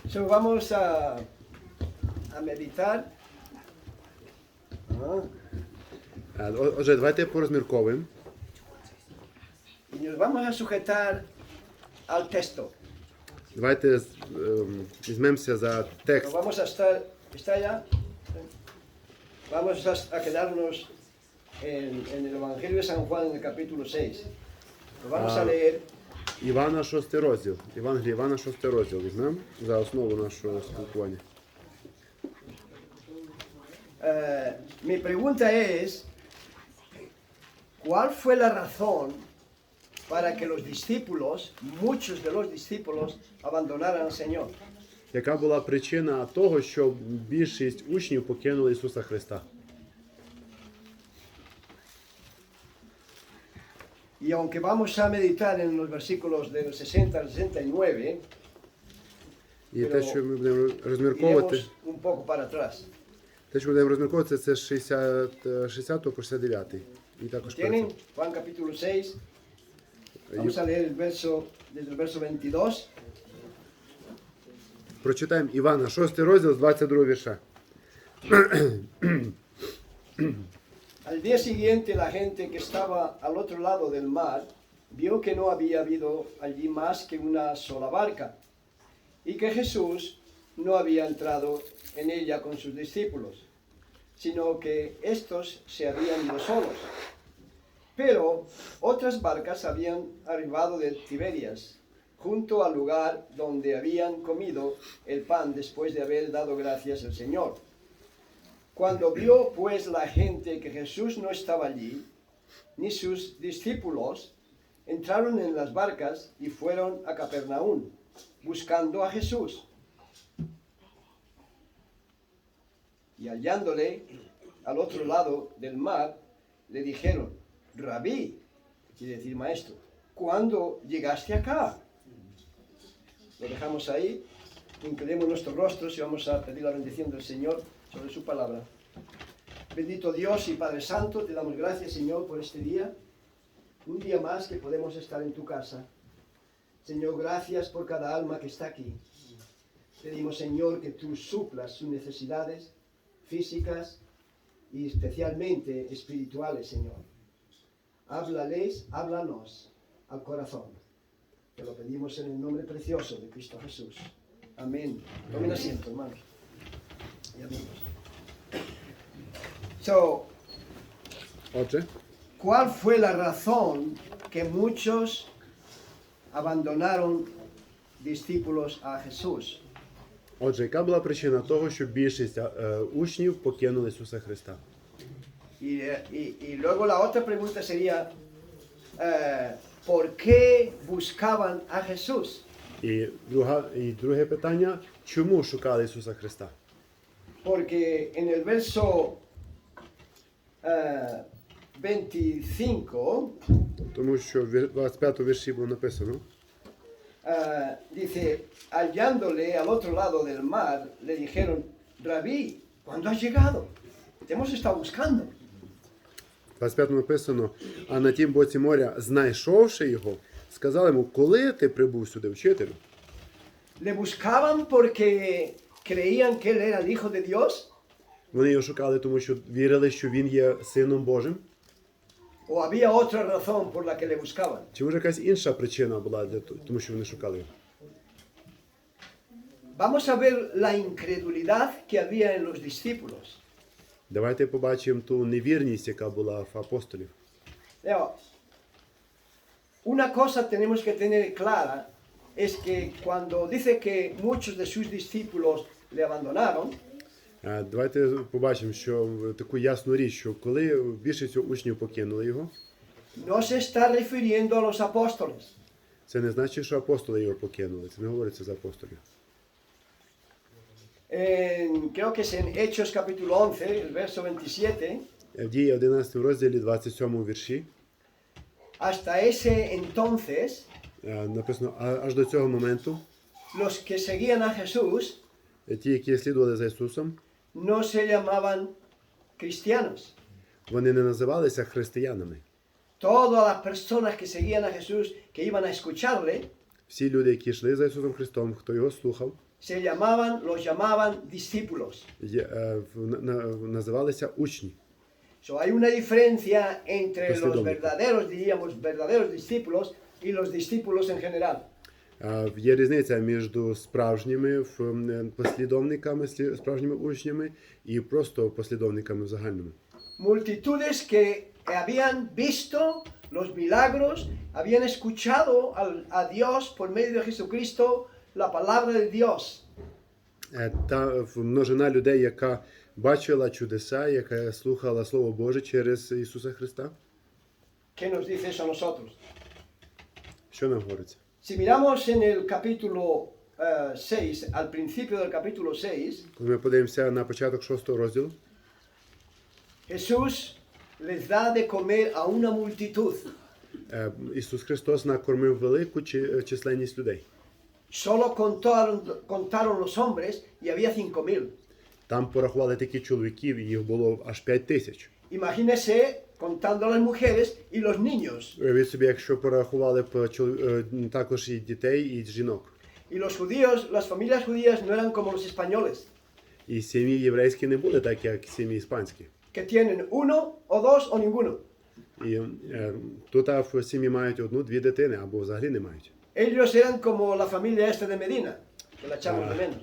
So, vamos a meditar. Отже, давайте порозмірковуємо. Y nos vamos a sujetar al texto. Давайте візьмемося за Pero текст. vamos a estar, ¿está ya? Vamos a quedarnos en el Evangelio de San Juan, en el capítulo 6. Lo vamos a leer. Івана 6 розділ. Євангеліє Івана 6 розділ візьмемо за основу нашого спілкування. Mi pregunta es, ¿cuál fue la razón para que los discípulos, muchos de los discípulos, abandonaran al Señor? Яка була причина того, що більшість учнів покинули Ісуса Христа? Y aunque vamos a meditar en los versículos del 60 al 69, І те, що ми будемо iremos розмірковувати, un poco para atrás. це з 60 по 69. І також перед ¿Tienen? цим. Juan capítulo 6. Vamos a leer el verso, desde el verso 22. Прочитаємо Івана 6 розділ з 22 вірша. Al día siguiente la gente que estaba al otro lado del mar vio que no había habido allí más que una sola barca y que Jesús no había entrado en ella con sus discípulos, sino que éstos se habían ido solos. Pero otras barcas habían arribado de Tiberias, junto al lugar donde habían comido el pan después de haber dado gracias al Señor. Cuando vio pues la gente que Jesús no estaba allí, ni sus discípulos, entraron en las barcas y fueron a Capernaum, buscando a Jesús. Y hallándole al otro lado del mar, le dijeron, Rabí, quiere decir maestro, ¿cuándo llegaste acá? Lo dejamos ahí, inclinemos nuestros rostros y vamos a pedir la bendición del Señor sobre su palabra. Bendito Dios y Padre Santo, te damos gracias, Señor, por este día, un día más que podemos estar en tu casa. Señor, gracias por cada alma que está aquí. Pedimos, Señor, que tú suplas sus necesidades físicas y especialmente espirituales, Señor. Háblales, háblanos al corazón. Te lo pedimos en el nombre precioso de Cristo Jesús. Amén. Tomen asiento, hermanos y amigos. So, Отже, ¿cuál fue la razón que muchos abandonaron discípulos a Jesús? яка була причина того, що більшість учнів покинули Ісуса Христа? Y luego la otra pregunta sería, ¿por qué buscaban a Jesús? І друге питання, чому шукали Ісуса Христа? Porque en el verso 25 Тому що в 25 вірші було написано, dice, hallándole al otro lado del mar, le dijeron, Rabí, ¿cuándo has llegado? Te hemos estado buscando. в 25 написано, а на тім боці моря, знайшовши його, сказали йому, коли ти прибув сюди, вчителю? Le buscaban porque creían que él era el Hijo de Dios, Вони його шукали, тому що вірили, що він є Сином Божим? o había otra razón por la que le buscaban. Чи може якась інша причина була, тому що вони шукали його? Vamos a ver la incredulidad que había en los discípulos. Давайте побачимо ту невірність, яка була в апостолів. Leo, una cosa tenemos que tener clara, es que cuando dice que muchos de sus discípulos le abandonaron, Давайте побачимо, що таку ясну річ, що коли більшість учнів покинули його, no se está refiriendo a los apóstoles. це не значить, що апостоли його покинули. Це не говориться за апостолів. Creo que es en Hechos capítulo 11, el verso 27, В Дії 11 розділі 27 вірші hasta ese entonces, написано, аж до цього моменту los que seguían a Jesús ті, які слідували за Ісусом, no se llamaban cristianos. вони не називалися християнами. Todas las personas que seguían a Jesús, que iban a escucharle, всі люди, які йшли за Ісусом Христом, хто його слухав, los llamaban discípulos. називалися учні. So, hay una diferencia entre los Последовники. verdaderos, diríamos, verdaderos discípulos y los discípulos en general. Є різниця між справжніми послідовниками, справжніми учнями і просто послідовниками в загальному. Multitudes que habían visto los milagros, habían escuchado a Dios por medio de Jesucristo, la palabra de Dios. Та множина людей, яка бачила чудеса, яка слухала Слово Боже через Ісуса Христа. ¿Qué nos dice eso a nosotros? Що нам говориться? Si miramos en el capítulo 6, al principio del capítulo 6, Коли ми подивимося на початок 6 розділу, Jesús les da de comer a una multitud. Ісус Христос накормив велику численність людей. Solo contaron los hombres y había 5.000. Там порахували такі чоловіків, і їх було аж 5000. Imagínese contando a las mujeres y los niños. Уявіть собі, якщо порахували б також і дітей, і жінок. Y los judíos, las familias judías no eran como los españoles, І сім'ї єврейські не були так, як сім'ї іспанські. que tienen uno o dos o ninguno. І тут в сім'ї мають одну-дві дитини, або взагалі не мають. Ellos eran como la familia esta de Medina, que la echamos de menos.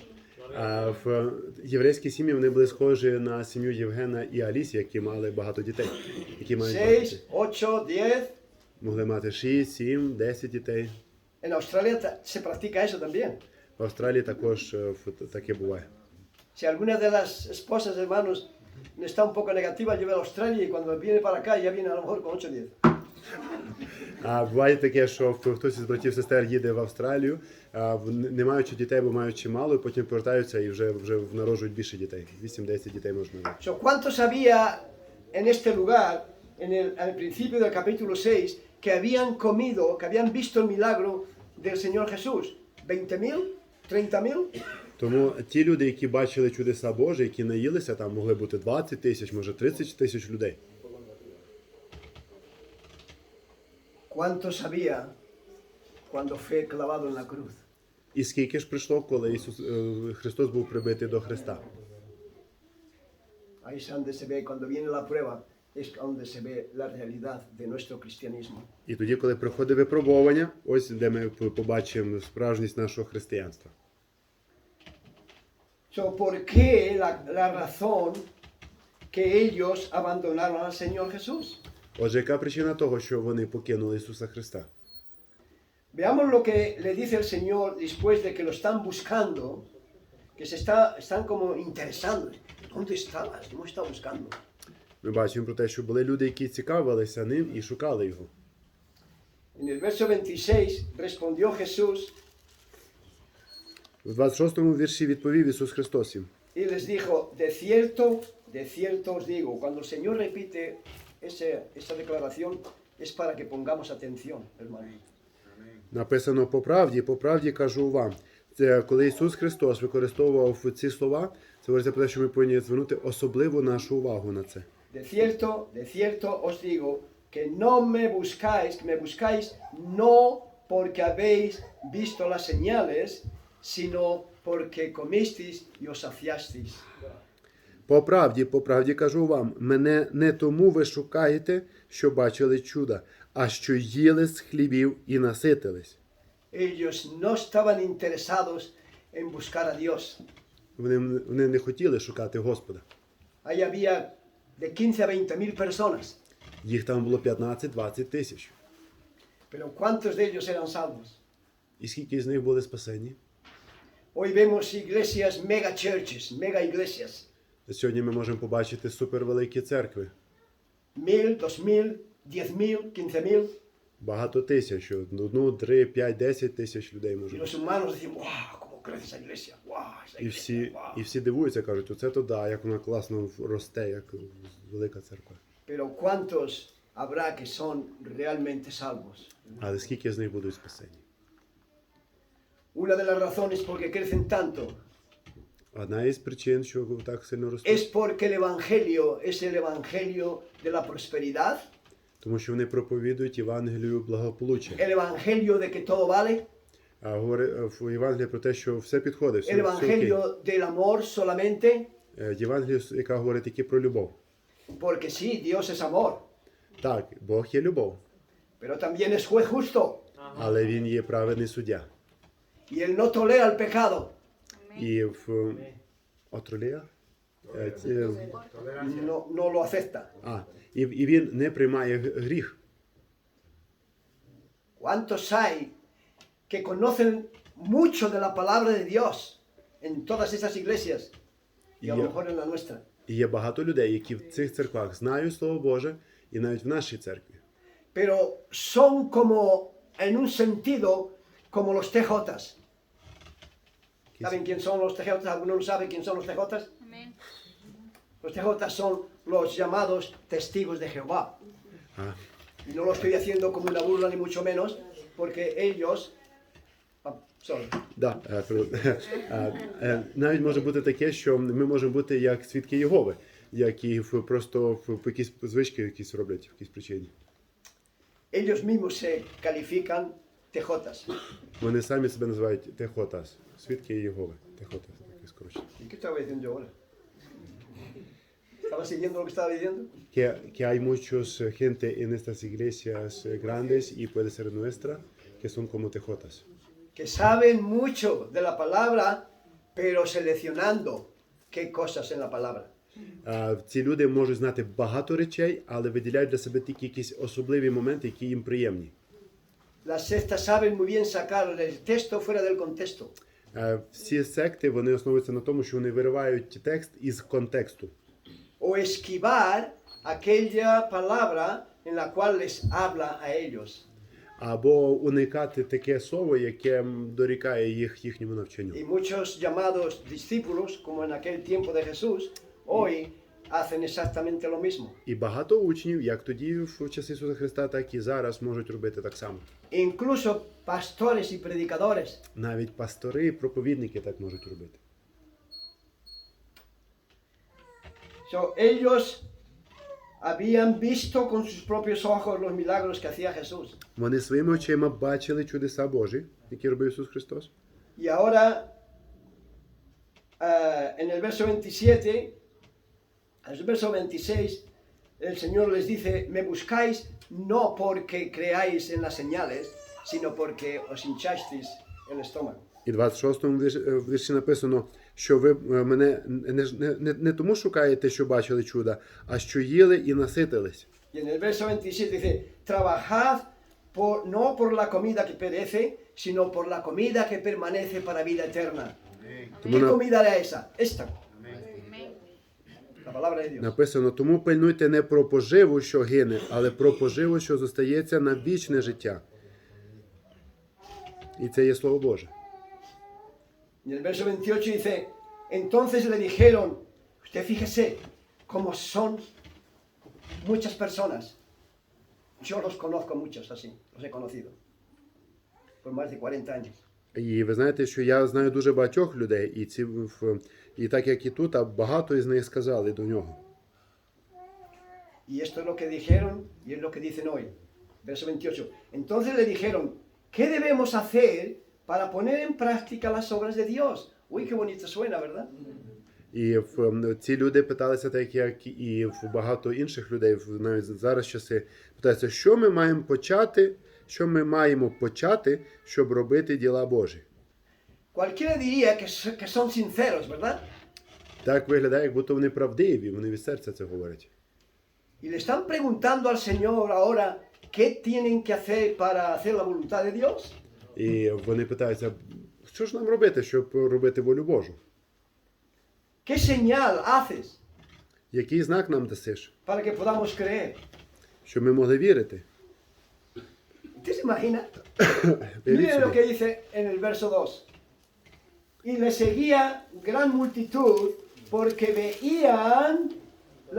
А в єврейській сім'ї вони були схожі на сім'ю Євгена і Алісі, які мали багато дітей. Які мають багато 6, дітей. 8, 10. Могли мати 6, 7, 10 дітей. En Australia se practica eso también. В Австралії також таке буває. Si alguna de las esposas, hermanos, está un poco negativa, yo veo a Australia y cuando viene para acá ya viene a lo mejor con 8 o 10. А буває таке, що хтось із братів-сестер їде в Австралію, не маючи дітей, бо маючи мало, і потім повертаються і вже народжують більше дітей. 8-10 дітей можна народити. So, ¿cuántos había en este lugar, al principio del capítulo 6, que habían comido, que habían visto el milagro del Señor Jesús? ¿20.000? ¿30.000? Тому ті люди, які бачили чудеса Божі, які наїлися, там могли бути 20 тисяч, може 30 тисяч людей. ¿Cuántos había cuando fue clavado en la cruz? І скільки ж прийшло, коли Христос був прибитий до Христа? Ahí es donde se ve, cuando viene la prueba, es donde se ve la realidad de nuestro cristianismo. І тоді, коли приходить випробування, ось де ми побачимо справжність нашого християнства. So, ¿por qué la razón que ellos abandonaron al Señor Jesús? Отже, яка причина того, що вони покинули Ісуса Христа? Veamos lo que le dice el Señor después de que lo están buscando, que están como interesando. ¿Dónde estabas? ¿Cómo está buscando? Ми бачимо про те, що були люди, які цікавилися ним і шукали його. En el verso 26 respondió Jesús В 26-му вірші відповів Ісус Христос їм. y les dijo, de cierto os digo. Cuando el Señor repite esa declaración es para que pongamos atención, hermano. Написано по правді кажу вам. Це коли Ісус Христос використовував ці слова, це говориться про те, що ми повинні звернути особливу нашу увагу на це. De cierto os digo que no me buscáis no porque habéis visto las señales, sino porque comisteis y os saciasteis. По правді кажу вам, мене не тому ви шукаєте, що бачили чуда, а що їли з хлібів і наситились. Ellos no estaban interesados en buscar a Dios. Вони не хотіли шукати Господа. Ahí había de 15 a 20.000 personas. Їх там було 15-20 тисяч. Pero ¿cuántos de ellos eran salvos? І скільки з них були спасені? Hoy vemos iglesias, mega churches, mega iglesias. Сьогодні ми можемо побачити супервеликі церкви. 1.000, 2.000, 10.000, 15.000. Багато тисяч. 1, 3, 5, 10 тисяч людей Y може los бути. humanos decimos, ¡wow! ¿Cómo crece esa iglesia? ¡Wow! Esa iglesia, wow. І всі дивуються, кажуть, оце то да, як вона класно росте, як велика церква. Pero ¿cuántos habrá que son realmente salvos? Але скільки з них будуть спасені? Una de las razones por que crecen tanto Одна із причин, що так сильно ростуть, es porque el evangelio es el evangelio de la prosperidad, тому що вони проповідують Євангелію благополуччя. el evangelio de que todo vale, в Євангелії про те, що все підходить, El все окей. Evangelio del amor solamente, Євангелія, яка говорить тільки про любов. porque sí, Dios es amor, Так, Бог є любов, pero también es juez justo. але Він є праведний суддя. Y Él no tolera el pecado, І в отролія? no lo acepta. І Він не приймає гріх. ¿Cuántos hay que conocen mucho de la palabra de Dios en todas esas iglesias y a lo Ya. mejor en la nuestra? І є багато людей, які в цих церквах знають Слово Боже, і навіть в нашій церкві. Pero son como, en un sentido, como los TJs. ¿Saben quién son los TJs? ¿Alguno no sabe quién son los TJs? Los TJs son los llamados testigos de Jehová. А, Y no lo estoy haciendo como una burla ni mucho menos, porque ellos... sorry. да, навіть може бути таке, що ми можемо бути як свідки Єгови, які просто по якісь звички якісь роблять, якісь причині. Ellos mismos se califican TJs. Вони самі себе називають Техотас, свідки Єгови. Техотас, таке скорочення. ¿Y qué estaba diciendo yo ahora? ¿Estaba siguiendo lo que estaba diciendo? Que hay muchos gente en estas iglesias grandes y puede ser nuestra, que son como tejotas. Que saben mucho de la palabra, pero seleccionando qué cosas en la palabra. Ці люди можуть знати багато речей, але виділяють для себе тільки якісь особливі моменти, які їм приємні. Las sectas saben muy bien sacar el texto fuera del contexto. Всі секти, вони основуються на тому, що вони виривають текст із контексту. O esquivar aquella palabra en la cual les habla a ellos. Або уникати таке слово, яке дорікає їхньому навчанню. Y muchos llamados discípulos, como en aquel tiempo de Jesús, hoy hacen exactamente lo mismo. І багато учнів, як тоді в часи Ісуса Христа, так і зараз можуть робити так само. Incluso pastores y predicadores. Навіть пастори і проповідники так можуть робити. So, ellos habían visto con sus propios ojos los milagros que hacía Jesús. Вони своїми очима бачили чудеса Божі, які робив Ісус Христос. Y ahora, en el verso 27, en el verso 26, el Señor les dice, me buscáis no porque creáis en las señales, sino porque os hinchasteis el estómago. І в 26-му вірші написано, що ви мене не тому шукаєте, що бачили чуда, а що їли і наситились. Y en el verso 27 dice, trabajad no por la comida que perece, sino por la comida que permanece para vida eterna. ¿Qué comida era esa? Esta. La palabra de Dios. Написано, тому пильнуйте не про поживу, що гине, але про поживу, що зостається на вічне життя. І це є Слово Боже. Y en el verso 28 dice, entonces le dijeron, usted fíjese cómo son muchas personas. Yo los conozco muchos así, los he conocido por más de 40 años. І ви знаєте, що я знаю дуже багатьох людей, і так як і тут, а багато із них сказали до нього. Y esto es lo que dijeron y es lo que dicen hoy. Verso 28. Entonces le dijeron, ¿qué debemos hacer para poner en práctica las obras de Dios? Uy, qué bonito suena, ¿verdad? І ці люди питалися, так як і багато інших людей, навіть зараз часи, питаються, що ми маємо почати, щоб робити діла Божі. Cualquiera diría que son sinceros, ¿verdad? Так виглядає, як будто вони правдиві, вони від серця це говорять. Y le están preguntando al Señor ahora, ¿qué tienen que hacer para hacer la voluntad de Dios? І вони питаються, що ж нам робити, щоб робити волю Божу? ¿Qué señal haces Який знак нам дасиш, para que podamos creer? щоб ми могли вірити? ¿Usted se imagina? Віріть Miren lo собі. que dice en el verso 2. Y le seguía gran multitud porque veían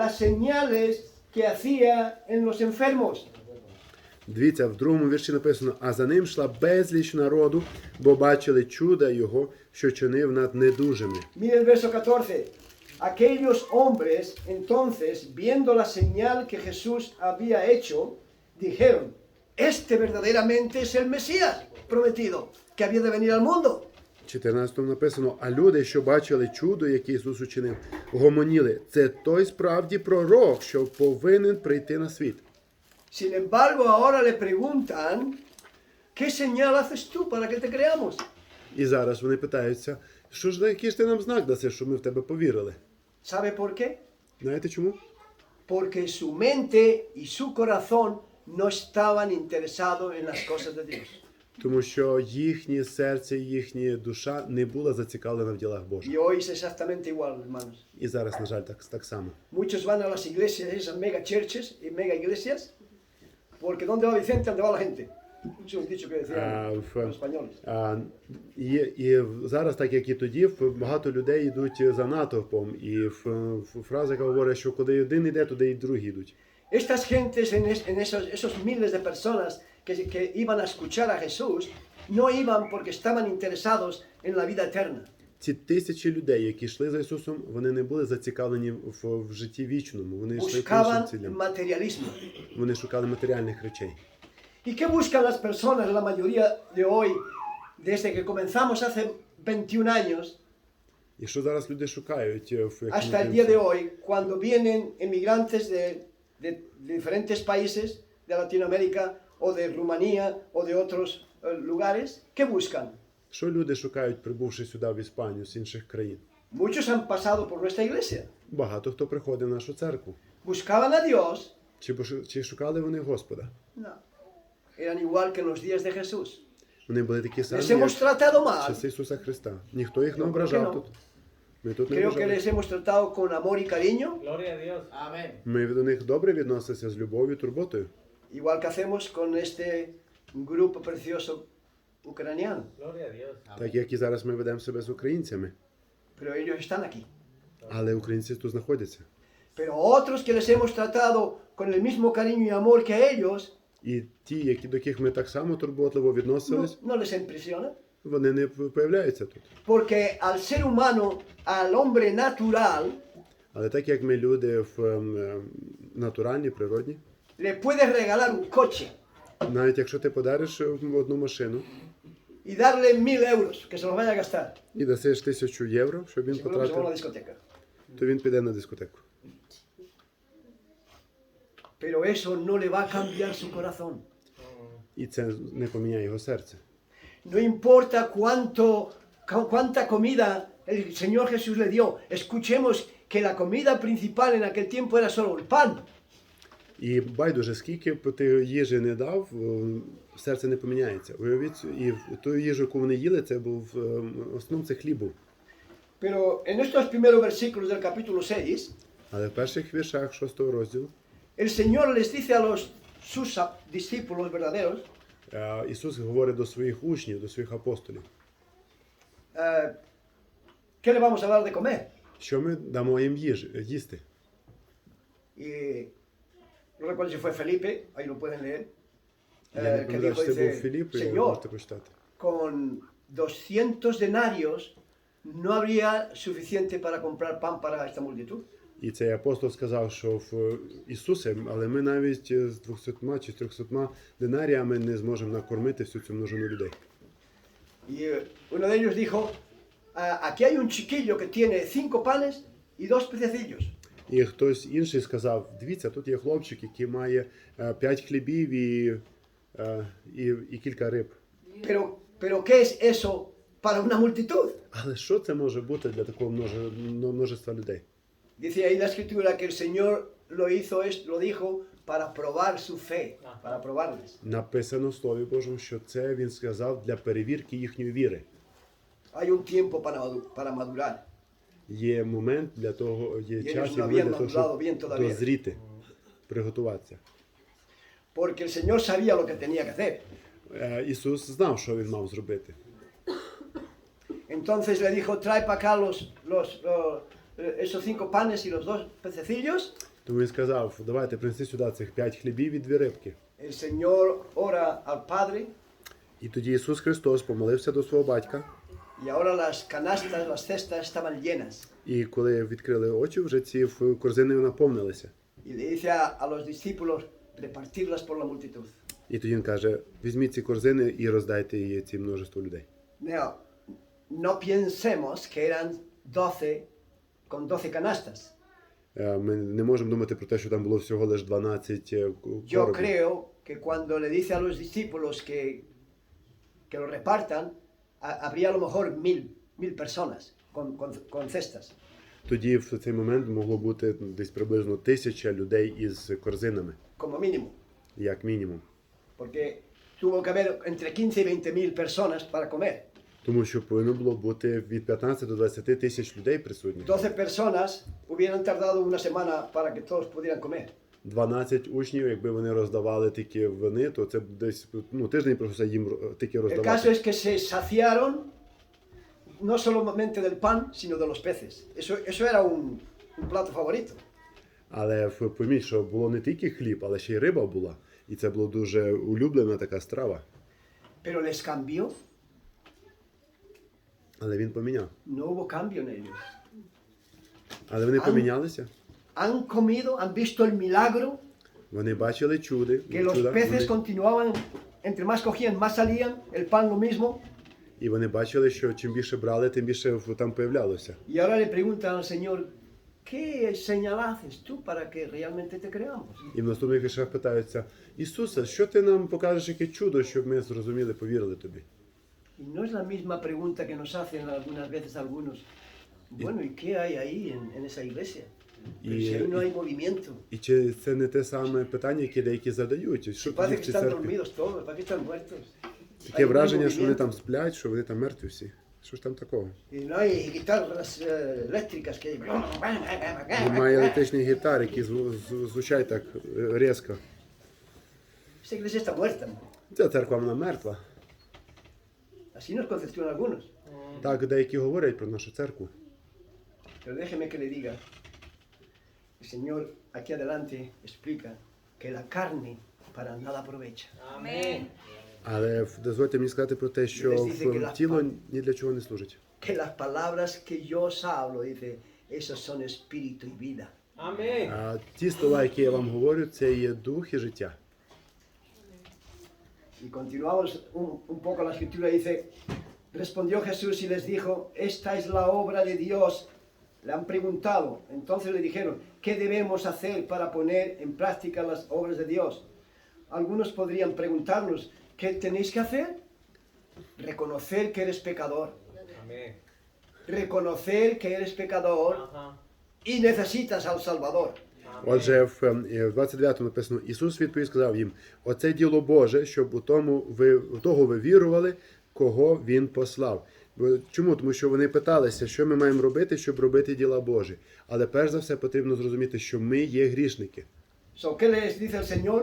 las señales que hacía en los enfermos. Дивіться, в другому вірші написано, а за ним йшла безліч народу, бо бачили чуда його, що чинив над недужими. Mire el verso 14. Aquellos hombres, entonces, viendo la señal que Jesús había hecho, dijeron, este verdaderamente es el Mesías prometido, que había de venir al mundo. 14 написано, а люди, що бачили чудо, яке Ісус учинив, гомоніли, це той справді пророк, що повинен прийти на світ. Sin embargo, ahora le preguntan, ¿qué señal haces tú para que te creamos? І зараз вони питаються, який ж ти нам знак даси, щоб ми в тебе повірили? ¿Sabe por qué? Знаєте чому? Porque su mente y su corazón no estaban interesados en las cosas de Dios. Тому що їхнє серце, їхня душа не була зацікавлена в ділах Божих. Y hoy es exactamente igual, hermanos. І зараз, на жаль, так само. Muchos van a las iglesias, esas mega churches y mega iglesias, porque ¿dónde va Vicente? ¿Dónde va la gente? Es un dicho que decían los españoles. І зараз, так як і тоді, багато людей йдуть за натовпом. І фраза, яка говорить, що куди один йде, туди і другі йдуть. Estas gentes, en esos miles de personas que iban a escuchar a Jesús, no iban porque estaban interesados en la vida eterna. Ці тисячі людей, які йшли за Ісусом, вони не були зацікавлені в житті вічному. Вони йшли по іншим Buscaban цілям. materialismo. Вони шукали матеріальних речей. ¿Y qué buscan las personas, la mayoría de hoy, desde que comenzamos hace 21 años, І що зараз люди шукають? hasta el día de hoy, cuando vienen emigrantes de diferentes países de Latinoamérica o de Rumanía o de otros lugares? ¿Qué buscan? Що люди шукають, прибувши сюди в Іспанію з інших країн? Muchos han pasado por nuestra iglesia. Багато хто приходить в нашу церкву. ¿Buscaban a Dios? Чи шукали вони Господа? No. Eran igual que en los días de Jesús. Вони були такі самі, Les hemos як tratado mal. часи Ісуса Христа. Ніхто їх не Creo que ображав no. тут. Ми тут не Creo que ображали. les hemos tratado con amor y cariño, Gloria a Dios. Amén. Ми до них добре відносилися з любов'ю і турботою. igual que hacemos con este grupo precioso ucraniano. Gloria a Dios. Так як і зараз ми ведемо себе з українцями. Pero ellos están aquí. Але українці тут знаходяться. Pero otros que les hemos tratado con el mismo cariño y amor que a ellos, І ті, до яких ми так само турботливо no, відносились, no les impresiona. вони не появляються тут. Porque al ser humano, al hombre natural, Але так як ми люди натуральні, природні, le puedes regalar un coche навіть якщо ти подариш одну машину y darle 1000 euros, que se los vaya a gastar. і дасиш 1000 євро, щоб він Seguro que se va a una потратив, discoteca. то він піде на дискотеку. Pero eso no le va a cambiar su corazón. І це не поміняє його серце. No importa cuánta comida el Señor Jesús le dio. Escuchemos que la comida principal en aquel tiempo era solo el pan. І байдуже, скільки б ти їжі не дав, серце не поміняється. Уявіть, і ту їжу, яку вони їли, це був основному це хліб був. Pero en estos primeros versículos del capítulo 6, Але в перших віршах 6 розділу el Señor les dice a sus discípulos verdaderos, Ісус говорить до своїх учнів, до своїх апостолів, ¿qué le vamos a dar de comer? що ми дамо їм їсти. Y no recuerdo si fue Felipe, ahí lo pueden leer, Я не que пам'ятаю, dijo, що це був dice, Філіп, і Señor, можете почитати. con 200 denarios no habría suficiente para comprar pan para esta multitud. І цей апостол сказав, що в Ісусе, але ми навіть з 200 чи 300 динаріями не зможемо накормити всю цю множину людей. Y uno de ellos dijo, aquí hay un chiquillo que tiene 5 panes y 2 pececillos. І хтось інший сказав, дивіться, тут є хлопчик, який має 5 хлібів і кілька риб. Pero ¿qué es eso para una multitud? Але що це може бути для такого множества людей? Dice ahí la escritura que el Señor lo dijo para probar su fe, para probarles. Написано в Слові Божому, що це він сказав для перевірки їхньої віри. Hay un tiempo para madurar. Є момент для того, є ellos час і no момент habían для того, madurado bien щоб todavía. дозріти, приготуватися. Porque el Señor sabía lo que tenía que hacer. Ісус знав, що він мав зробити. Entonces le dijo, trae para acá esos 5 panes y los 2 pececillos. Тому він сказав, давайте принеси сюди цих 5 хлібів і 2 рибки. El Señor ora al Padre І тоді Ісус Христос помолився до свого батька. y ahora las canastas, las cestas estaban llenas. І коли відкрили очі, вже ці корзини наповнилися. Y le dice a los discípulos repartirlas por la multitud. І тоді він каже: візьміть ці корзини і роздайте її цим множеству людей. Now, no pensemos que eran 12 con 12 canastas. Ми не можемо думати про те, що там було всього лише 12 Yo коробів. creo que cuando le dice a los discípulos que lo repartan, habría a lo mejor 1000 personas con cestas. Тоді в цей момент могло бути десь приблизно 1000 людей із корзинами, Como mínimo, як мінімум. porque tuvo que haber entre 15 y 20.000 personas para comer. Тому що повинно було бути від 15 до 20 тисяч людей присутніх. 12 personas hubieran tardado una semana para que todos pudieran comer. 12 учнів, якби вони роздавали тільки вони, то це б десь тиждень просто їм тільки El caso роздавати. es que se saciaron no solamente del pan, sino de los peces. Eso era un plato favorito. Але поміть, що було не тільки хліб, але ще й риба була. І це була дуже улюблена така страва. Pero les cambió. Але він поміняв. No hubo cambio en ellos. Але вони помінялися. Han comido, han visto el milagro, Вони бачили чуди. que los peces continuaban, entre más cogían, más salían, el pan lo mismo. І вони бачили, що чим більше брали, тим більше там появлялося. Y ahora le preguntan al Señor, ¿qué señal haces tú para que realmente te creamos? І в наступних віршах питаються: Ісусе, що ти нам покажеш, яке чудо, щоб ми зрозуміли, повірили тобі? Y no es la misma pregunta que nos hacen algunas veces algunos. Bueno, ¿y qué hay ahí en esa iglesia? Pero si ahí no hay movimiento. І чи це не те саме питання, яке деякі задають? Що Parece тоді в que цій están церкві? dormidos todos, parece que están muertos. Таке Ahí no hay враження, що вони movimiento. там сплять, що вони там мертві всі. Що ж там такого? Y no hay guitarras eléctricas que... Немає електричних гітар, які звучать так різко. Esta iglesia está muerta. Ця церква, вона мертва. Así nos conceptúan algunos. Так деякі говорять про нашу церкву. Pero déjeme que le diga, el Señor aquí adelante explica que la carne para nada aprovecha. Amén. Але дозвольте мені сказати про те, що тіло ні для чого не служить. Que las palabras que yo os hablo, dice, esos son espíritu y vida. Amén. А ті слова, які я вам говорю, це є дух і життя. Y continuamos un poco la escritura, dice, respondió Jesús y les dijo, esta es la obra de Dios. Le han preguntado, entonces le dijeron, ¿qué debemos hacer para poner en práctica las obras de Dios? Algunos podrían preguntarnos, ¿qué tenéis que hacer? Reconocer que eres pecador. Amén. Reconocer que eres pecador Ajá. y necesitas al Salvador. Отже, в 29-му написано: Ісус відповів, сказав їм: оце діло Боже, щоб у того ви вірували, кого Він послав. Чому? Тому що вони питалися, що ми маємо робити, щоб робити діла Божі. Але перш за все потрібно зрозуміти, що ми є грішники. So, ¿qué les dice el Señor?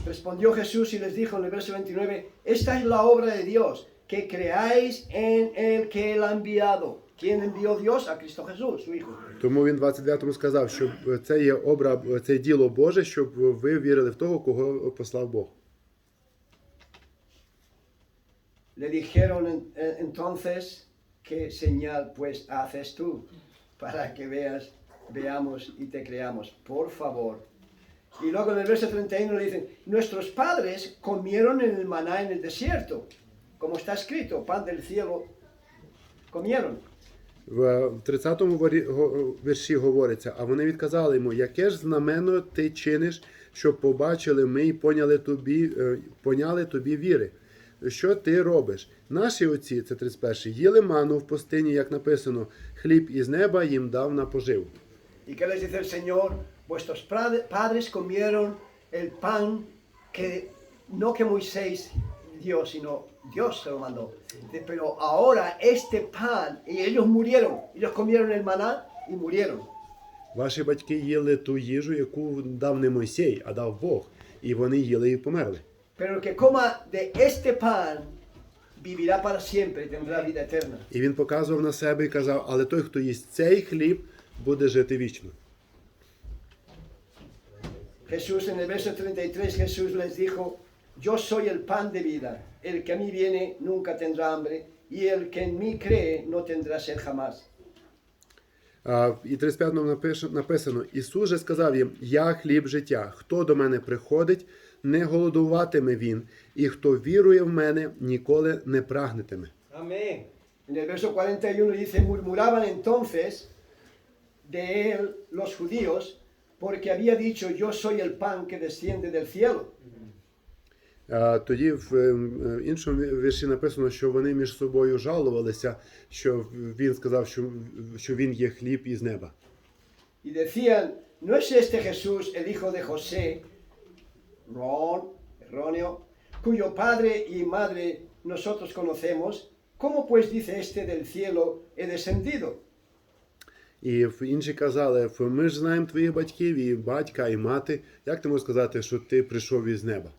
Respondió Jesús y les dijo en el verso 29, esta es la obra de Dios, que creáis en el que Él ha enviado. ¿Quién envió Dios? A Cristo Jesús, su Hijo. Тому він 29-му сказав, що це є це діло Боже, щоб ви вірили в того, кого послав Бог. Le dijeron entonces, ¿qué señal pues haces tú para que veamos y te creamos? Por favor. Y luego en el verso 31 le dicen, nuestros padres comieron en el maná en el desierto, como está escrito, pan del cielo comieron. В 30-му вірші говориться: а вони відказали йому: яке ж знамено ти чиниш, щоб побачили ми і поняли тобі віри? Що ти робиш? Наші отці, це 31-й, їли ману в пустині, як написано, хліб із неба їм дав на поживу. ¿Y qué les dice el Señor? Vuestros padres comieron el pan que no que Moisés dio, sino Dios se lo mandó. Pero ahora este pan, y ellos murieron, ellos comieron el maná y murieron. Ваші батьки їли ту їжу, яку дав не Мойсей, а дав Бог. І вони їли і померли. Pero el que coma de este pan vivirá para siempre y tendrá vida eterna. І він показував на себе і казав: але той, хто їсть цей хліб, буде жити вічно. Jesús en el verso 33, Jesús les dijo, yo soy el pan de vida, el que a mí viene nunca tendrá hambre, y el que en mí cree no tendrá sed jamás. І 35-му написано: Ісус же сказав їм: «Я хліб життя. Хто до мене приходить, не голодуватиме він, і хто вірує в мене, ніколи не прагнетиме». Amén. En el verso 41 dice, murmuraban entonces de él los judíos, porque había dicho, yo soy el pan que desciende del cielo. Тоді в іншому вірші написано, що вони між собою жалувалися, що він сказав, що він є хліб із неба. Y decían, ¿no es este Jesús el hijo de José, erróneo, cuyo padre y madre nosotros conocemos? ¿Cómo pues dice este del cielo he descendido? І інші казали: ми ж знаємо твоїх батьків, і батька, і мати. Як ти можеш сказати, що ти прийшов із неба?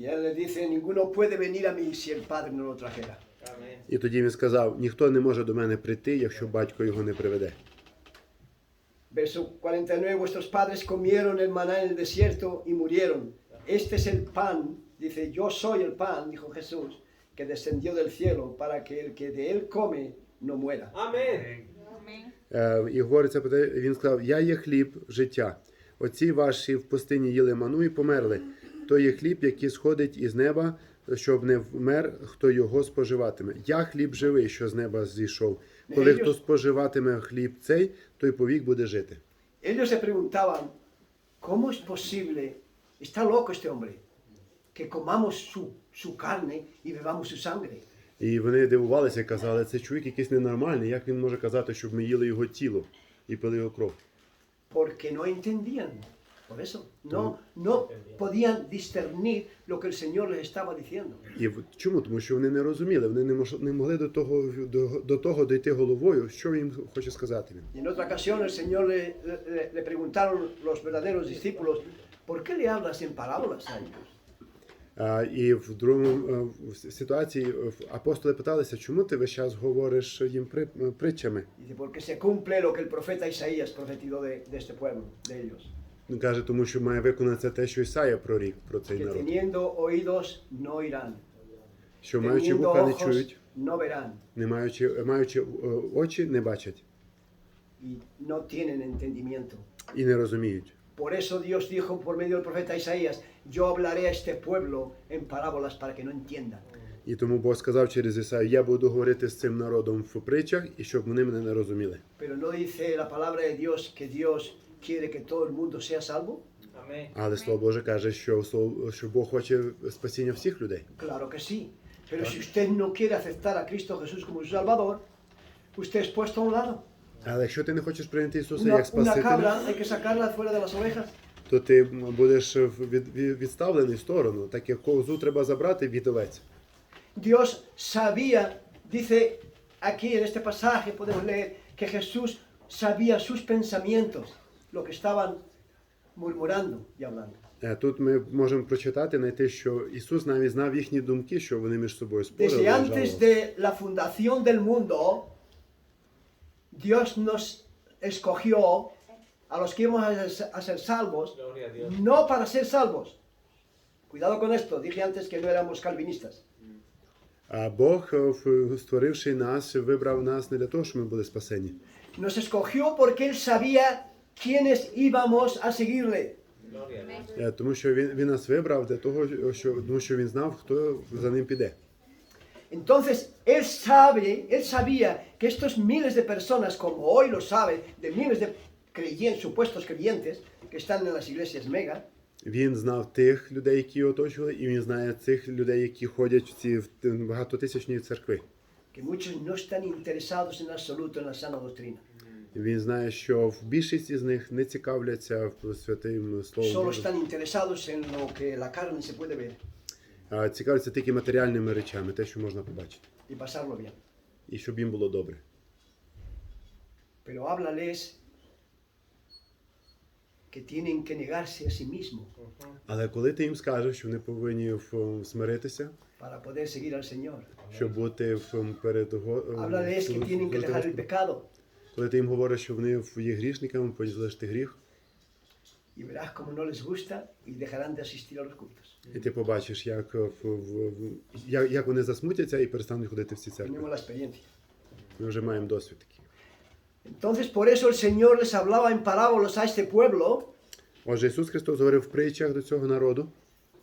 Y él les dice, ninguno puede venir a mí si el Padre no lo trajera. Amén. І тоді він сказав: ніхто не може до мене прийти, якщо батько його не приведе. Verso 49, vuestros padres comieron el maná en el desierto y murieron. Este es el pan, dice, yo soy el pan, dijo Jesús, que descendió del cielo para que el que de él come no muera. Amén. І говориться про те, він сказав: я є хліб життя. Отці ваші в пустині їли ману і померли. То є хліб, який сходить із неба, щоб не вмер, хто його споживатиме. Я хліб живий, що з неба зійшов. Коли хто споживатиме хліб цей, той повік буде жити. Ellos se preguntaban, ¿cómo es posible? Está loco este hombre, que comamos su carne y bebamos su sangre. І вони дивувалися і казали: це чоловік якийсь ненормальний, як він може казати, щоб ми їли його тіло і пили його кров? Porque no entendían, por eso, no podían discernir lo que el Señor les estaba diciendo. І чому? Тому що вони не розуміли, вони не могли до того дійти головою, що він хоче сказати. Y en otra ocasión el Señor le preguntaron los verdaderos discípulos, ¿por qué le hablas en parábolas a ellos? І в другому ситуації апостоли питалися: чому ти весь час говориш їм притчами? Dice, porque se cumple lo que el profeta Isaías profetizó de este pueblo, de ellos. Він каже: тому що має виконатися те, що Ісая прорік про цей Que народ. teniendo oídos no oirán, Що маючи teniendo вуха не ojos чують, no verán не маючи очі не бачать y no tienen entendimiento. і не розуміють. Por eso Dios dijo por medio del profeta Isaías, yo hablaré a este pueblo en parábolas para que no entiendan. І тому Бог сказав через Ісаю: я буду говорити з цим народом в притчах, і щоб вони мене не розуміли. Pero no dice la palabra de Dios que Dios quiere que todo el mundo sea salvo. Amén. Але Слово Боже каже, що Бог хоче спасіння всіх людей. Claro que sí. Pero si usted no quiere aceptar a Cristo Jesús como su Salvador, usted es puesto a un lado. Але якщо ти не хочеш прийняти Ісуса Una як Спасителя, cabra hay que sacarla fuera de las ovejas. то ти будеш відставлений в сторону, так як козу треба забрати від овець. Dios sabía, dice aquí en este pasaje podemos leer que Jesús sabía sus pensamientos, lo que estaban murmurando y hablando. Тут ми можемо прочитати, знайти, що Ісус навіть знав їхні думки, що вони між собою спорили. Desde antes de la fundación del mundo, Dios nos escogió a los que íbamos a ser salvos, Gloria a Dios. no para ser salvos. Cuidado con esto, dije antes que no éramos calvinistas. А Бог, створивши нас, вибрав нас не для того, щоб ми були спасені. Nos escogió porque Él sabía quiénes íbamos a seguirle. Gloria a Dios. Тому що він нас вибрав для того, тому що він знав, хто за ним піде. Entonces, Él sabía que estos miles de personas, como hoy lo sabe, de miles de supuestos creyentes que están en las iglesias mega, Він знав тих людей, які його оточували, і він знає цих людей, які ходять в ці багатотисячні церкви. que muchos no están interesados en absoluto en la sana doctrina. Він знає, що більшість із них не цікавляться святим Словом Solo Божим. están interesados en lo que la carne se puede ver А цікавляться тільки матеріальними речами, те, що можна побачити. y pasarlo bien. І щоб їм було добре. Pero háblales que tienen que negarse a sí mismos Але коли ти їм скажеш, що вони повинні смиритися, para poder seguir al Señor. щоб бути перед Háblales que tienen que dejar el pecado коли ти їм говориш, що вони є грішниками, повинні залишити гріх, y verás como no les gusta y dejarán de asistir a los cultos. і ти побачиш, як вони засмутяться і перестануть ходити в ці церкви. Tenemos la experiencia. Ми вже маємо досвід такий. Entonces por eso el Señor les hablaba en parábolas a este pueblo, Отже, Ісус Христос говорив в притчах до цього народу,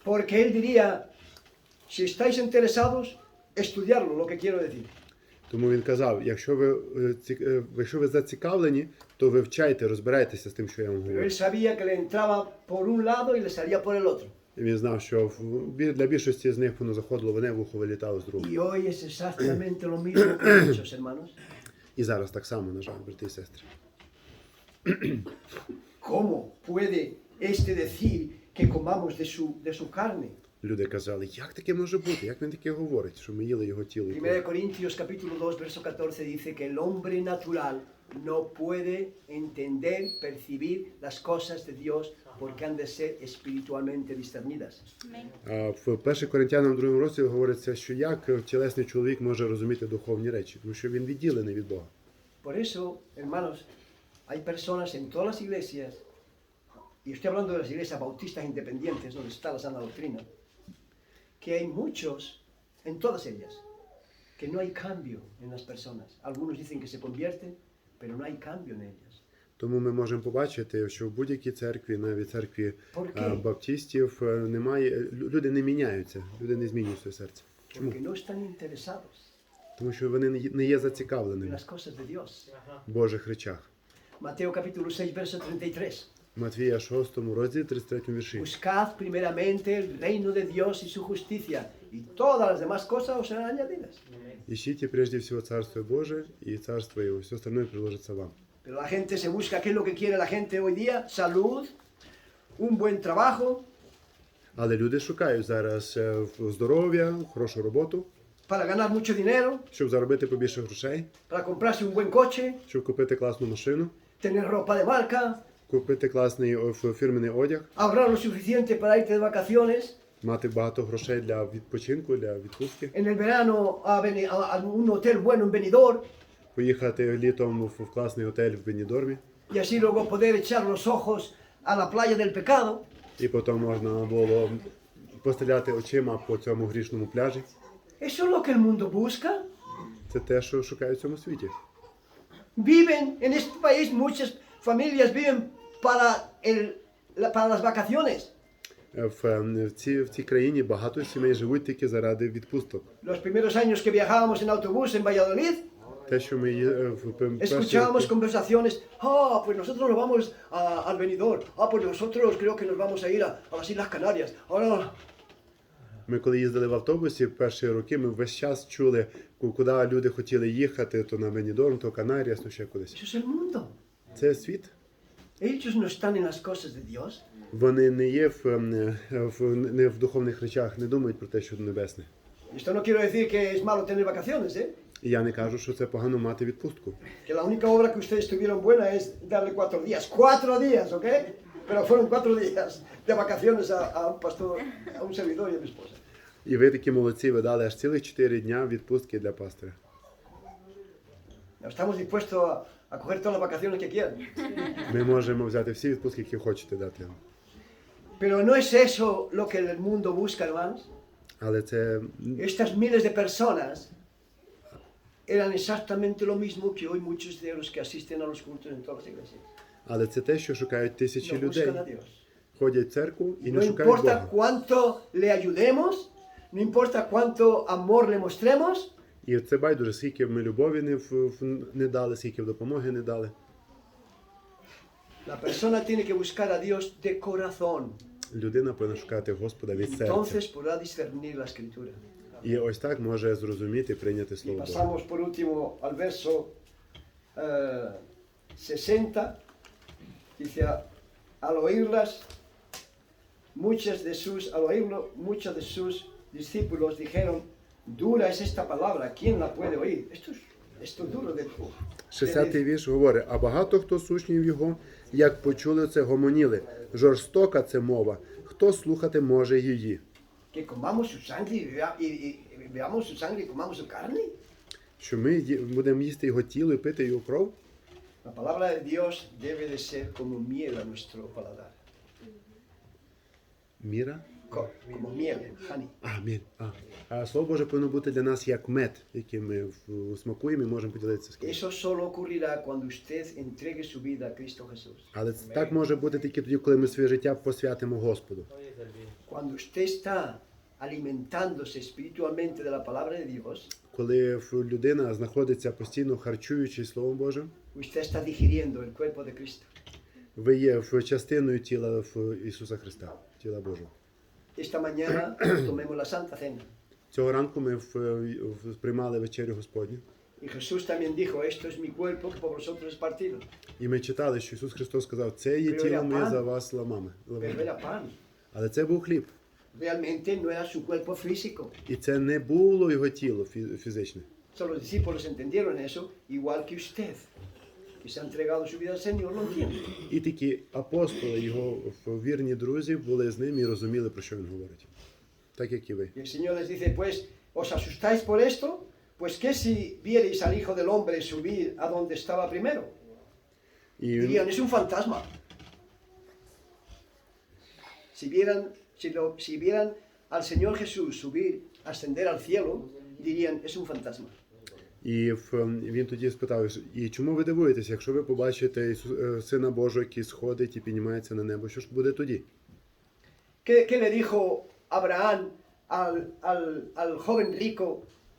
porque Él diría, si estáis interesados, estudiarlo, lo que quiero decir. тому Він казав, якщо ви зацікавлені, то вивчайте, розбирайтеся з тим, що я вам Pero Él говорю. sabía que le entraba por un lado y le salía por el otro. І він знав, що для більшості з них воно заходило в одне вухо, вилітало з другого. Y hoy es exactamente lo mismo con muchos hermanos. І зараз так само, на жаль, брати і сестри. ¿Cómo puede este decir que comamos de su carne? Люди казали, як таке може бути? Як він таке говорить, що ми їли його тіло? і 1 кров? Corintios capítulo 2, verso 14 dice que el hombre natural no puede entender, percibir las cosas de Dios porque han de ser espiritualmente discernidas. А в 1 Коринтянам 2 розділі говориться, що як тілесний чоловік може розуміти духовні речі, тому що він відділений від Бога. Por eso, hermanos, hay personas en todas las iglesias, y estoy hablando de las iglesias bautistas independientes, donde está la sana doctrina, que hay muchos, en todas ellas, que no hay cambio en las personas. Algunos dicen que se convierten, pero no hay cambio en ellas. Тому ми можемо побачити, що в будь-якій церкві, навіть церкві Окей. баптистів, немає, люди не міняються, люди не змінюють своє серце. Чому? Porque no están interesados Тому що вони не є en зацікавленими las cosas de Dios. в Божих речах. Mateo capítulo 6, verso 33. Матвія 6 розділі 33 вірші. Buscad primeramente el reino de Dios y su justicia, y todas las demás cosas os serán añadidas. Ищите прежде всего Царство Божие и Царство Его, все остальное приложится вам. Pero la gente se busca, ¿qué es lo que quiere la gente hoy día? Salud, un buen trabajo, Але люди шукають зараз здоров'я, хорошу роботу, para ganar mucho dinero, щоб заробити побільше грошей, para comprarse un buen coche, щоб купити класну машину, tener ropa de marca, купити класний фірменний одяг, ahorrar lo suficiente para irte de vacaciones, мати багато грошей для відпочинку, для відпустки, en el verano a un hotel bueno en Benidorm, поїхати літом в класний готель в Бенідормі, y así luego poder echar los ojos a la playa del pecado. і потім можна було постріляти очима по цьому грішному пляжі. Eso es lo que el mundo busca. Це те, що шукають в цьому світі. Viven en este país, muchas familias viven para las vacaciones. В цій країні багато сімей живуть тільки заради відпусток. Los primeros años que viajábamos en autobús en Valladolid, Те, що ми в перші escuchábamos роки- conversaciones, pues nosotros nos vamos al Benidorm, pues nosotros creo que nos vamos a ir a las Islas Canarias. Ahora, Ми коли їздили в автобусі в перші роки, ми весь час чули, куди люди хотіли їхати, то на Бенідорм, то Канаріас, то ще кудись. eso es el mundo. Це світ. Ellos no están en las cosas de Dios. Вони не є не в духовних речах, не думають про те, що небесне. Y esto no quiero decir que es malo tener vacaciones, ¿eh? І я не кажу, що це погано мати відпустку. Que la única obra que ustedes tuvieron buena es darle 4 días. 4 días, ¿ok? Pero fueron 4 días de vacaciones a un pastor, a un servidor y a mi esposa. І ви такі молодці, ви дали аж цілих 4 дня відпустки для пастиря. Estamos dispuestos a coger todas las vacaciones que quieran. Ми можемо взяти всі відпустки, які хочете дати. Pero no es eso lo que el mundo busca, hermanos. Але це Estas miles de personas eran exactamente lo mismo que hoy muchos de los que asisten a los cultos en todas las iglesias. Але це те, що шукають тисячі No людей. buscan a Dios. Ходять в церкву і No не шукають importa Бога. cuánto le ayudemos, no importa cuánto amor le mostremos, І це байдуже, скільки ми любові не дали, скільки допомоги не дали. la persona tiene que buscar a Dios de corazón. Людина повинна шукати Господа від серця. Entonces podrá discernir la escritura. І ось так може зрозуміти і прийняти Y Слово Боже. pasamos por último al verso 60. Dice, al oírlo, muchos de sus discípulos dijeron, dura es esta palabra, ¿quién la puede oír? Esto es duro de 60-й вірш говорить, а багато хто з учнів його, як почули це, гомоніли. Жорстока це мова, хто слухати може її? que comamos su sangre y veamos su sangre y comamos su carne. Що ми будемо їсти його тіло і пити його кров? La palabra de Dios debe de ser como miel a nuestro paladar. Міра? como miel, honey. Амінь. А Слово Боже повинно бути для нас як мед, який ми смакуємо і можемо поділитися з кимось. Eso solo ocurrirá cuando usted entregue su vida a Cristo Jesús. Але це так може бути тільки тоді, коли ми своє життя посвятимо Господу. Cuando usted está alimentándose espiritualmente de la palabra de Dios, Коли людина знаходиться постійно харчуючись Словом Божим, usted está digiriendo el cuerpo de Cristo. ви є частиною тіла Ісуса Христа, тіла Божого. Esta mañana tomemos la Santa Cena. Цього ранку ми приймали вечерю Господню. Y Jesús también dijo, esto es mi cuerpo que por vosotros es partido. І ми читали, що Ісус Христос сказав, це є тіло моє за вас ламами. Pero era pan. Але це був хліб. Realmente no era su cuerpo físico. І це не було його тіло фізичне. Solo los discípulos entendieron eso, igual que usted, que se ha entregado su vida al Señor, lo entiende. І такі апостоли, його вірні друзі, були з ним і розуміли, про що він говорить. Так, як і ви. Y el Señor les dice, pues, ¿os asustáis por esto? Pues, ¿qué si vierais al Hijo del Hombre subir a donde estaba primero? І він, Dirían, es un fantasma. Si vieran al Señor Jesús subir, ascender al cielo, dirían, es un fantasma. і він тоді спитав, і чому ви дивуєтесь, якщо ви побачите Сина Божого, який сходить і піднімається на небо, що ж буде тоді? ¿Qué le dijo Abraham al joven rico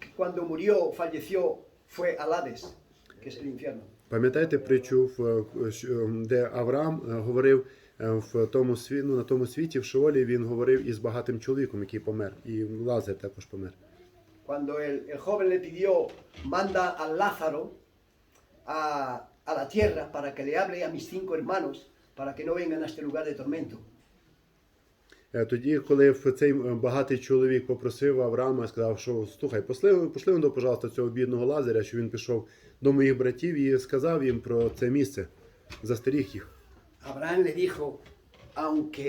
que cuando murió, falleció, fue al Hades, que es el infierno? Пам'ятаєте притчу, де Авраам говорив в тому світі, на тому світі, в Шеолі, він говорив із багатим чоловіком, який помер, і Лазар також помер. Cuando el joven le pidió, manda a Lázaro a la tierra para que le hable a mis 5 hermanos, para que no vengan a este lugar de tormento. Тоді, коли цей багатий чоловік попросив Авраама, сказав, що слухай, пошли до, пожалуйста, цього бідного Лазаря, що він пішов до моїх братів і сказав їм про це місце, застеріг їх. Abraham le dijo, aunque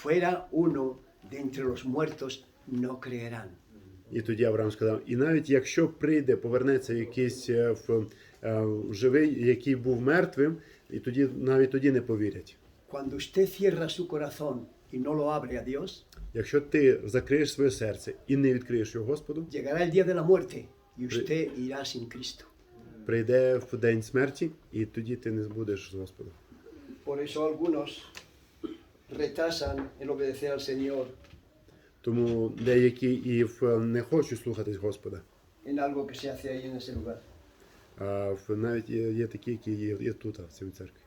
fuera uno de entre los muertos, no creerán. І тоді Авраам сказав, і навіть якщо прийде, повернеться якийсь живий, який був мертвим, і тоді навіть тоді не повірять. Cuando usted cierra su corazón y no lo abre a Dios, Якщо ти закриєш своє серце і не відкриєш його Господу, llegará el día de la muerte y usted irá sin Cristo. прийде в день смерті, і тоді ти не будеш з Господом. Por eso algunos retrasan el obedecer al Señor Тому деякі і не хочуть слухатись Господа. en algo que se hace ahí en ese lugar. А навіть є такі, які є тут, в цій церкві.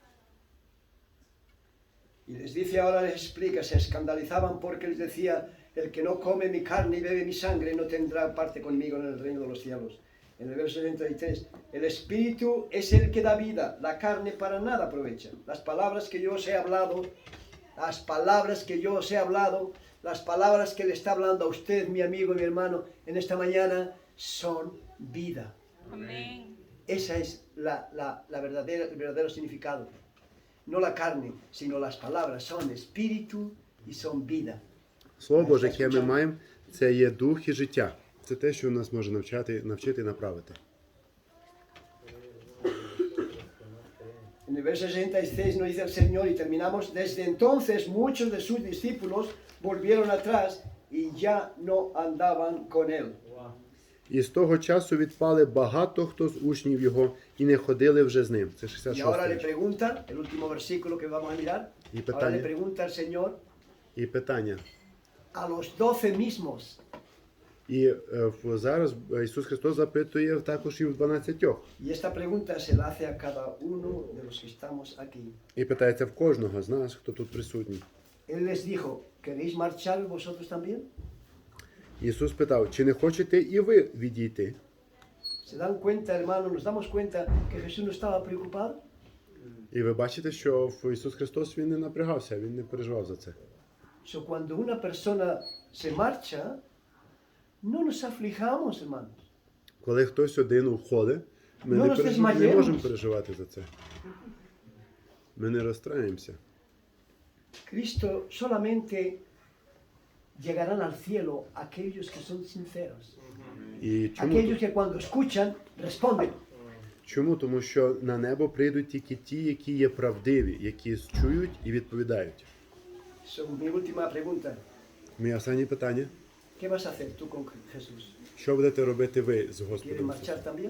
Y les dice ahora, les explica, se escandalizaban porque les decía, el que no come mi carne y bebe mi sangre no tendrá parte conmigo en el reino de los cielos. En el verso 63, el espíritu es el que da vida, la carne para nada aprovecha. Las palabras que yo os he hablado, las palabras que yo os he hablado, las palabras que le está hablando a usted, mi amigo y mi hermano, en esta mañana, son vida. Amén. Esa es el verdadero significado. No la carne, sino las palabras son espíritu y son vida. Слово Боже, яке ми маємо, це є дух і життя. Це те, що нас може навчити і направити. En el verso 66 nos dice el Señor y terminamos, desde entonces muchos de sus discípulos volvieron atrás y ya no andaban con él. І з того часу відпали багато хто з учнів його і не ходили вже з ним. Це Y 66 ahora le вірш. pregunta, el último versículo que vamos a mirar, Y ahora Betania. le pregunta el Señor І питання. a los 12 mismos, І зараз Ісус Христос запитує також і в 12. y esta pregunta se la hace a cada uno de los que estamos aquí. І питається в кожного з нас, хто тут присутній. Él les dijo, ¿queréis marchar vosotros también? Ісус питав, чи не хочете і ви відійти? ¿Se dan cuenta, hermano? ¿Nos damos cuenta que Jesús no estaba preocupado? І ви бачите, що Ісус Христос, Він не напрягався, Він не переживав за це. So, cuando una persona se marcha, no nos aflijamos, hermanos. Коли хтось один уходить, ми Ну, не розмаємось. можемо переживати за це. Ми не розстраємося. Cristo solamente llegarán al cielo aquellos que son sinceros. І Aquellos que cuando escuchan, responden. чому? Тому що на небо прийдуть тільки ті, які є правдиві, які чують і відповідають. So, mi última pregunta. Моє останнє питання. ¿Qué vas a hacer tú con Jesús? Що будете робити ви з ¿Quieres Господом marchar Ісусом? también?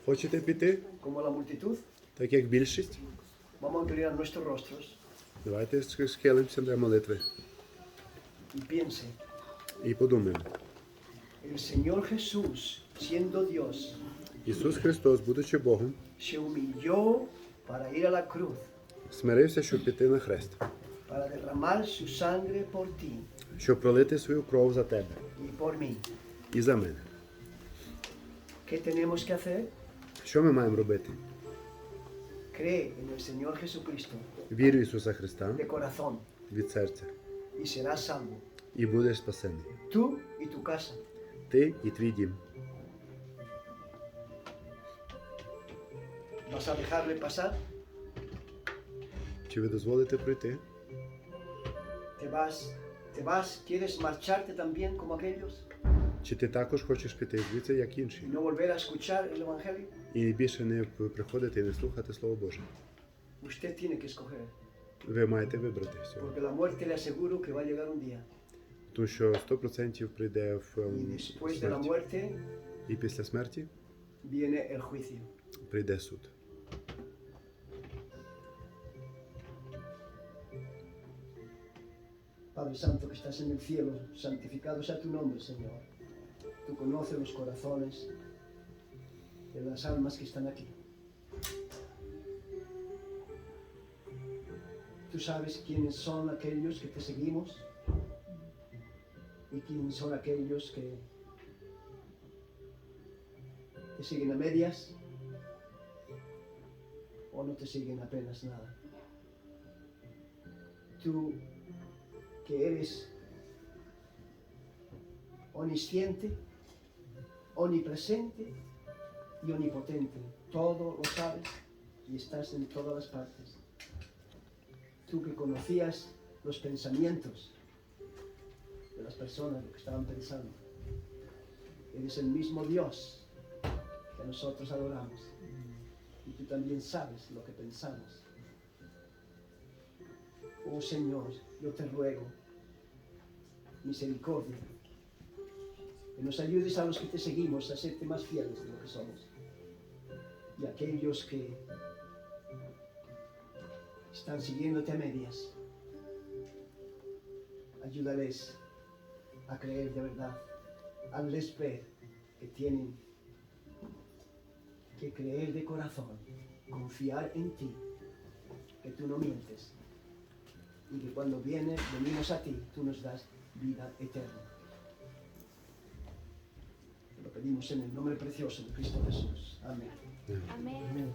Хочете піти, Como la multitud. так як більшість? Vamos a inclinar nuestros rostros Давайте схилимося для молитви y piense. і подумаємо. El Señor Jesús, siendo Dios, Ісус Христос, будучи Богом, se humilló para ir a la cruz, смирився, щоб піти на хрест, para derramar su sangre por ti щоб пролити свою кров за тебе y por mí. і за мене. ¿Qué tenemos que hacer? Що ми маємо робити? Cree en el Señor Jesucristo Вір в Ісуса Христа de corazón від серця y serás salvo. і будеш спасений. Tú y tu casa. Ти і твій дім. ¿Vas a dejarle pasar? Чи ви дозволите пройти? ¿Te vas? ¿Quieres marcharte también como aquellos? Чи ти також хочеш піти звідси, як Y інші? no volver a escuchar el Evangelio? І більше не приходити і не слухати Слово Боже. Usted tiene que escoger. Ви маєте вибрати всього. Porque la muerte le aseguro que va a llegar un día. Тому що 100% прийде в Y después de la смерть. muerte І після смерті viene el juicio. прийде суд. Padre Santo que estás en el cielo, santificado sea tu nombre, Señor. Tú conoces los corazones de las almas que están aquí. Tú sabes quiénes son aquellos que te seguimos y quiénes son aquellos que te siguen a medias o no te siguen apenas nada. Tú que eres omnisciente, omnipresente y omnipotente. Todo lo sabes y estás en todas las partes. Tú que conocías los pensamientos de las personas, lo que estaban pensando. Eres el mismo Dios que nosotros adoramos. Y tú también sabes lo que pensamos. Oh Señor, yo te ruego, misericordia, que nos ayudes a los que te seguimos a serte más fieles de lo que somos. Y a aquellos que están siguiéndote a medias, ayúdales a creer de verdad, hazles ver que tienen que creer de corazón, confiar en ti, que tú no mientes. Y que cuando venimos a ti, tú nos das vida eterna. Te lo pedimos en el nombre precioso de Cristo Jesús. Amén. Amén.